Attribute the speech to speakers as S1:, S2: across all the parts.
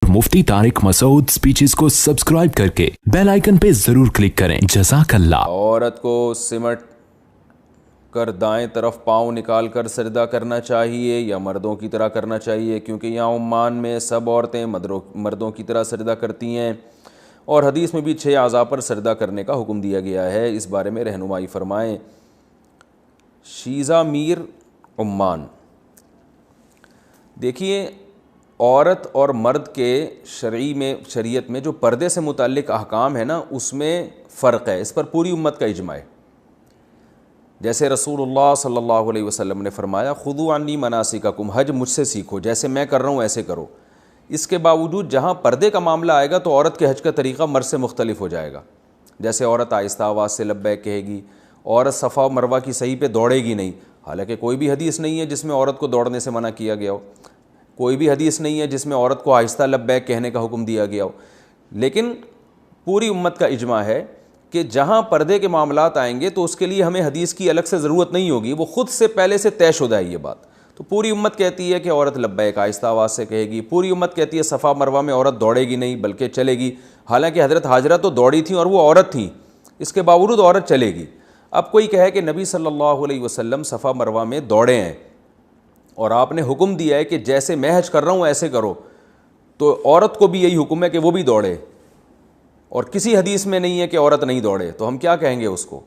S1: मुफ्ती Tariq Masood speeches को subscribe करके bell icon पे जरूर क्लिक करें। जज़ाकल्लाह।
S2: औरत को सिमट कर दाएं तरफ पाँव निकाल कर सजदा करना चाहिए या मर्दों की तरह करना चाहिए, क्योंकि यहाँ उम्मान में सब औरतें मर्दों की तरह सजदा करती हैं और हदीस में भी 6 अज़ा पर सजदा करने का हुक्म दिया गया है। इस बारे में रहनुमाई फरमाएँ। शीज़ा मीर उम्मान। देखिए, औरत और मर्द के शरीयत में जो पर्दे से मुताल्लिक अहकाम है ना, उसमें फ़र्क है। इस पर पूरी उम्मत का इजमा है। जैसे रसूलुल्लाह सल्लल्लाहु अलैहि वसल्लम ने फरमाया, खुदू अन्नी मनासिककुम, हज मुझसे सीखो, जैसे मैं कर रहा हूँ ऐसे करो। इसके बावजूद जहाँ पर्दे का मामला आएगा तो औरत के हज का तरीक़ा मर्द से मुख्तलिफ हो जाएगा। जैसे औरत आहिस्ता आवाज़ से लब्बैक कहेगी, औरत सफ़ा मरवा की सही पे दौड़ेगी नहीं। हालांकि कोई भी हदीस नहीं है जिसमें औरत को दौड़ने से मना किया गया हो, कोई भी हदीस नहीं है जिसमें औरत को आहिस्ता लब्बैक कहने का हुक्म दिया गया हो। लेकिन पूरी उम्मत का इजमा है कि जहाँ पर्दे के मामलात आएंगे तो उसके लिए हमें हदीस की अलग से ज़रूरत नहीं होगी, वो ख़ुद से पहले से तयशुदा है ये बात। तो पूरी उम्मत कहती है कि औरत लब्बैक आहिस्ता आवाज़ से कहेगी। पूरी उम्मत कहती है सफ़ा मरवा में औरत दौड़ेगी नहीं बल्कि चलेगी। हालांकि हज़रत हाजरा तो दौड़ी थी और वो औरत थी, इसके बावजूद औरत चलेगी। अब कोई कहे कि नबी सल्लल्लाहु अलैहि वसल्लम सफ़ा मरवा में दौड़े हैं और आपने हुक्म दिया है कि जैसे मैं हज कर रहा हूँ ऐसे करो, तो औरत को भी यही हुक्म है कि वो भी दौड़े, और किसी हदीस में नहीं है कि औरत नहीं दौड़े, तो हम क्या कहेंगे उसको?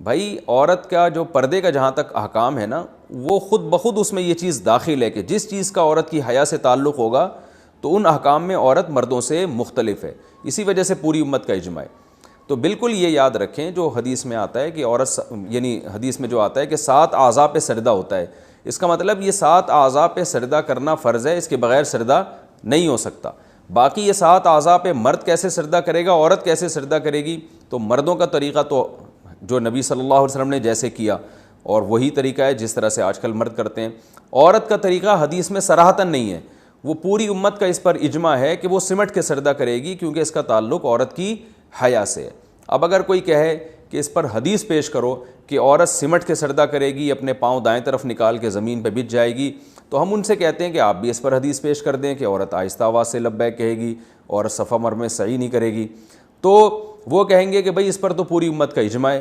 S2: भाई, औरत का जो पर्दे का जहाँ तक अहकाम है ना, वो ख़ुद ब खुद उसमें ये चीज़ दाखिल है कि जिस चीज़ का औरत की हया से ताल्लुक़ होगा तो उन अहकाम में औरत मर्दों से मुख्तलिफ है। इसी वजह से पूरी उम्मत का इजमा है। तो बिल्कुल ये याद रखें, जो हदीस में आता है कि औरत, यानी हदीस में जो आता है कि 7 आज़ा पे सजदा होता है, इसका मतलब ये 7 आज़ा पे सजदा करना फ़र्ज़ है, इसके बग़ैर सजदा नहीं हो सकता। बाकी ये 7 आज़ा पे मर्द कैसे सजदा करेगा, औरत कैसे सजदा करेगी, तो मर्दों का तरीक़ा तो जो नबी सल्लल्लाहु अलैहि वसल्लम ने जैसे किया और वही तरीक़ा है जिस तरह से आजकल मर्द करते हैं। औरत का तरीक़ा हदीस में सराहतन नहीं है। वो पूरी उम्मत का इस पर इजमा है कि वो सिमट के सजदा करेगी, क्योंकि इसका ताल्लुक़ औरत की हया से है। अब अगर कोई कहे कि इस पर हदीस पेश करो कि औरत सिमट के सजदा करेगी, अपने पाँव दाएं तरफ निकाल के ज़मीन पर बिछ जाएगी, तो हम उनसे कहते हैं कि आप भी इस पर हदीस पेश कर दें कि औरत आहिस्ता आवाज़ से लब्बैक कहेगी, औरत सफ़ा मरवा में सही नहीं करेगी। तो वो कहेंगे कि भाई इस पर तो पूरी उम्मत का इजमा है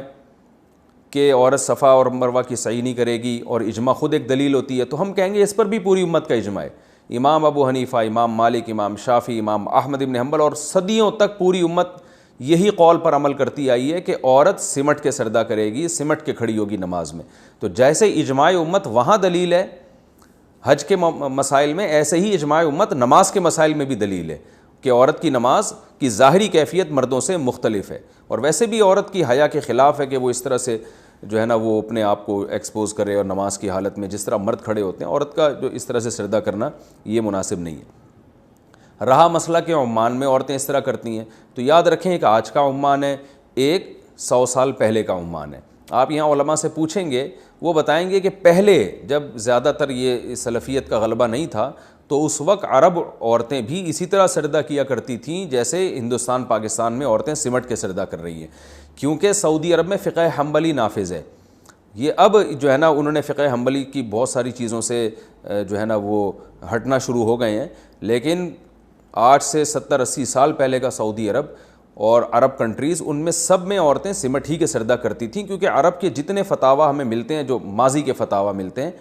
S2: कि औरत सफ़ा और मरवा की सही नहीं करेगी, और इजमा ख़ुद एक दलील होती है। तो हम कहेंगे इस पर भी पूरी उम्मत का इजमा है। इमाम अबू हनीफ़ा, इमाम मालिक, इमाम शाफ़ी, इमाम अहमद इब्न हंबल और सदियों तक पूरी उम्मत यही कौल पर अमल करती आई है कि औरत सिमट के सजदा करेगी, सिमट के खड़ी होगी नमाज में। तो जैसे इजमाए उम्मत वहाँ दलील है हज के मसाइल में, ऐसे ही इजमाए उम्मत नमाज के मसाइल में भी दलील है कि औरत की नमाज की ज़ाहिरी कैफियत मर्दों से मुख्तलिफ है। और वैसे भी औरत की हया के ख़िलाफ़ है कि वो इस तरह से जो है ना वो अपने आप को एक्सपोज़ करे, और नमाज की हालत में जिस तरह मर्द खड़े होते हैं, औरत का जो इस तरह से सजदा करना ये मुनासिब नहीं है। रहा मसला कि उम्मान में औरतें इस तरह करती हैं, तो याद रखें एक आज का उम्मान है, एक 100 साल पहले का उम्मान है। आप यहाँ उलमा से पूछेंगे, वो बताएंगे कि पहले जब ज़्यादातर ये सलफ़ियत का गलबा नहीं था तो उस वक्त अरब औरतें भी इसी तरह सजदा किया करती थीं जैसे हिंदुस्तान पाकिस्तान में औरतें सिमट के सजदा कर रही हैं, क्योंकि सऊदी अरब में फ़िक़्ह हम्बली नाफिज़ है। ये अब जो है ना उन्होंने फ़िक़्ह हम्बली की बहुत सारी चीज़ों से जो है ना वो हटना शुरू हो गए हैं, लेकिन आज से 70-80 साल पहले का सऊदी अरब और अरब कंट्रीज़, उनमें सब में औरतें सिमट ही के सजदा करती थीं, क्योंकि अरब के जितने फतावा हमें मिलते हैं, जो माजी के फतावा मिलते हैं,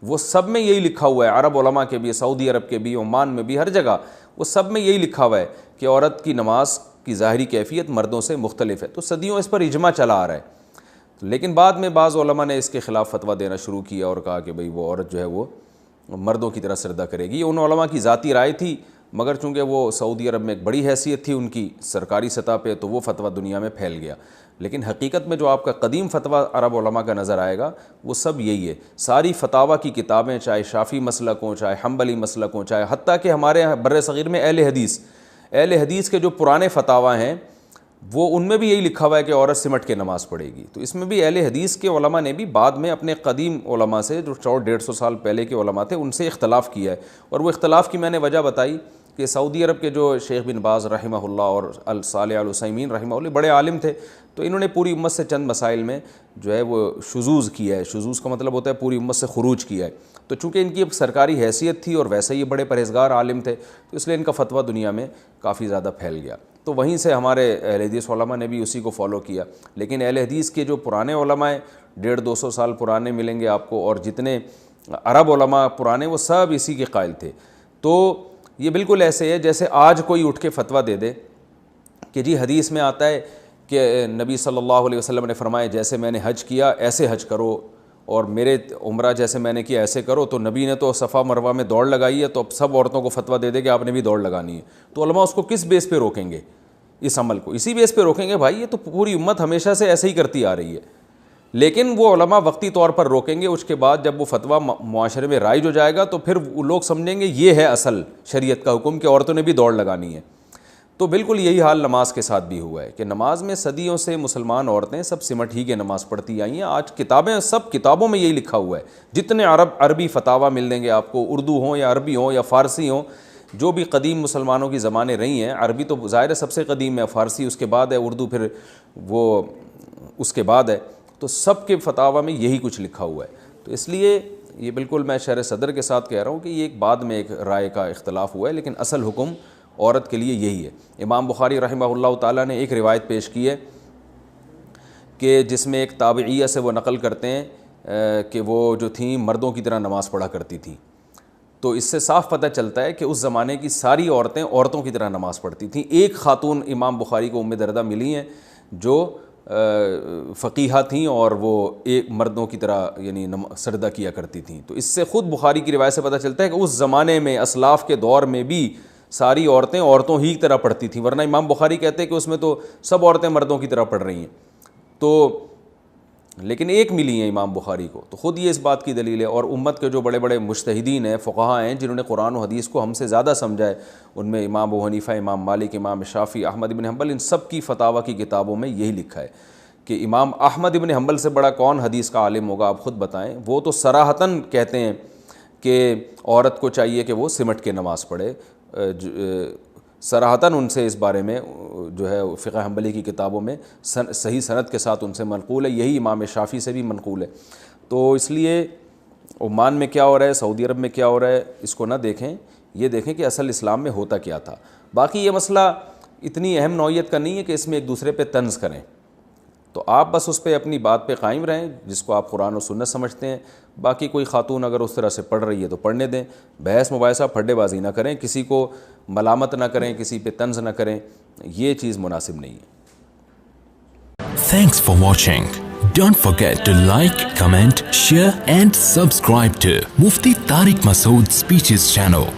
S2: वो सब में यही लिखा हुआ है। अरब उलमा के भी, सऊदी अरब के भी, ओमान में भी, हर जगह वो सब में यही लिखा हुआ है कि औरत की नमाज की ज़ाहिरी कैफियत मर्दों से मुख्तलिफ है। तो सदियों इस पर इजमा चला आ रहा है। लेकिन बाद में बाज़ उलमा ने इसके ख़िलाफ़ फतवा देना शुरू किया और कहा कि भाई वो औरत जो है वो मर्दों की तरह सजदा करेगी। उन उलमा की ज़ाती राय थी, मगर चूँकि वो सऊदी अरब में एक बड़ी हैसियत थी उनकी सरकारी सतह पे, तो वो फतवा दुनिया में फैल गया। लेकिन हकीकत में जो आपका कदीम फतवा अरब उलमा का नज़र आएगा वो सब यही है। सारी फतावा की किताबें, चाहे शाफ़ी मसलक हों, चाहे हम्बली मसलक हों, चाहे हत्ता कि हमारे यहाँ बर्र सग़ीर में अहले हदीस के जो पुराने फतावा हैं वो उनमें भी यही लिखा हुआ है कि औरत सिमट के नमाज़ पढ़ेगी। तो इसमें भी अहले हदीस के उलमा ने भी बाद में अपने कदीम उलमा से, जो 100-150 साल पहले के उलमा थे, उनसे इख्तलाफ़ किया है। और वो इख्तलाफ़ की मैंने वजह बताई कि सऊदी अरब के जो शेख बिन बाज़ रहमहुल्लाह और सालेह अल उसैमीन रहमहुल्लाह बड़े आलिम थे, तो इन्होंने पूरी उम्मत से चंद मसाइल में जो है वो शुज़ूज़ किया है। शुज़ूज़ का मतलब होता है पूरी उम्मत से खुरूज किया है। تو چونکہ ان کی ایک سرکاری حیثیت تھی اور ویسے ہی بڑے پرہیزگار عالم تھے تو اس لیے ان کا فتویٰ دنیا میں کافی زیادہ پھیل گیا. تو وہیں سے ہمارے اہل حدیث علماء نے بھی اسی کو فالو کیا. لیکن اہل حدیث کے جو پرانے علماء ہیں 150-200 سال پرانے ملیں گے آپ کو, اور جتنے عرب علماء پرانے وہ سب اسی کے قائل تھے. تو یہ بالکل ایسے ہے جیسے آج کوئی اٹھ کے فتویٰ دے دے کہ جی حدیث میں آتا ہے کہ نبی صلی اللہ علیہ وسلم نے فرمایا جیسے میں نے حج کیا ایسے حج کرو, اور میرے عمرہ جیسے میں نے کیا ایسے کرو. تو نبی نے تو صفا مروہ میں دوڑ لگائی ہے, تو اب سب عورتوں کو فتویٰ دے دے کہ آپ نے بھی دوڑ لگانی ہے. تو علماء اس کو کس بیس پہ روکیں گے؟ اس عمل کو اسی بیس پہ روکیں گے بھائی یہ تو پوری امت ہمیشہ سے ایسے ہی کرتی آ رہی ہے. لیکن وہ علماء وقتی طور پر روکیں گے, اس کے بعد جب وہ فتویٰ معاشرے میں رائج ہو جائے گا تو پھر وہ لوگ سمجھیں گے یہ ہے اصل شریعت کا حکم کہ عورتوں نے بھی دوڑ لگانی ہے. تو بالکل یہی حال نماز کے ساتھ بھی ہوا ہے کہ نماز میں صدیوں سے مسلمان عورتیں سب سمٹ ہی کے نماز پڑھتی آئی ہیں. آج کتابیں سب کتابوں میں یہی لکھا ہوا ہے, جتنے عربی فتاویٰ مل دیں گے آپ کو, اردو ہوں یا عربی ہوں یا فارسی ہوں, جو بھی قدیم مسلمانوں کی زبانیں رہی ہیں. عربی تو ظاہر سب سے قدیم ہے, فارسی اس کے بعد ہے, اردو پھر وہ اس کے بعد ہے. تو سب کے فتاویٰ میں یہی کچھ لکھا ہوا ہے. تو اس لیے یہ بالکل میں شرح صدر کے ساتھ کہہ رہا ہوں کہ یہ ایک بعد میں ایک رائے کا اختلاف ہوا ہے, لیکن اصل حکم عورت کے لیے یہی ہے. امام بخاری رحمہ اللہ تعالیٰ نے ایک روایت پیش کی ہے کہ جس میں ایک تابعیہ سے وہ نقل کرتے ہیں کہ وہ جو تھیں مردوں کی طرح نماز پڑھا کرتی تھیں. تو اس سے صاف پتہ چلتا ہے کہ اس زمانے کی ساری عورتیں عورتوں کی طرح نماز پڑھتی تھیں. ایک خاتون امام بخاری کو ام دردہ ملی ہیں جو فقیہہ تھیں اور وہ ایک مردوں کی طرح یعنی سجدہ کیا کرتی تھیں. تو اس سے خود بخاری کی روایت سے پتہ چلتا ہے کہ اس زمانے میں اسلاف کے دور میں بھی ساری عورتیں عورتوں ہی کی طرح پڑھتی تھیں, ورنہ امام بخاری کہتے ہیں کہ اس میں تو سب عورتیں مردوں کی طرح پڑھ رہی ہیں. تو لیکن ایک ملی ہیں امام بخاری کو, تو خود یہ اس بات کی دلیل ہے. اور امت کے جو بڑے بڑے مجتہدین ہیں, فقہاء ہیں, جنہوں نے قرآن و حدیث کو ہم سے زیادہ سمجھا ہے, ان میں امام ابو حنیفہ, امام مالک, امام شافعی, احمد بن حنبل, ان سب کی فتاویٰ کی کتابوں میں یہی لکھا ہے کہ امام احمد بن حنبل سے بڑا کون حدیث کا عالم ہوگا, آپ خود بتائیں. وہ تو صراحتاً کہتے ہیں کہ عورت کو چاہیے کہ وہ سمٹ کے نماز پڑھے. صراحتاً ان سے اس بارے میں جو ہے فقہ حنبلی کی کتابوں میں صحیح سند کے ساتھ ان سے منقول ہے. یہی امام شافعی سے بھی منقول ہے. تو اس لیے عمان میں کیا ہو رہا ہے, سعودی عرب میں کیا ہو رہا ہے, اس کو نہ دیکھیں, یہ دیکھیں کہ اصل اسلام میں ہوتا کیا تھا. باقی یہ مسئلہ اتنی اہم نوعیت کا نہیں ہے کہ اس میں ایک دوسرے پہ طنز کریں. تو آپ بس اس پہ اپنی بات پہ قائم رہیں جس کو آپ قرآن و سنت سمجھتے ہیں. باقی کوئی خاتون اگر اس طرح سے پڑھ رہی ہے تو پڑھنے دیں. بحث مباحثہ پھڈے بازی نہ کریں, کسی کو ملامت نہ کریں, کسی پہ طنز نہ کریں, یہ چیز مناسب نہیں ہے.
S1: Thanks for watching. Don't forget to like, comment, share and subscribe to Mufti Tariq Masood Speeches channel.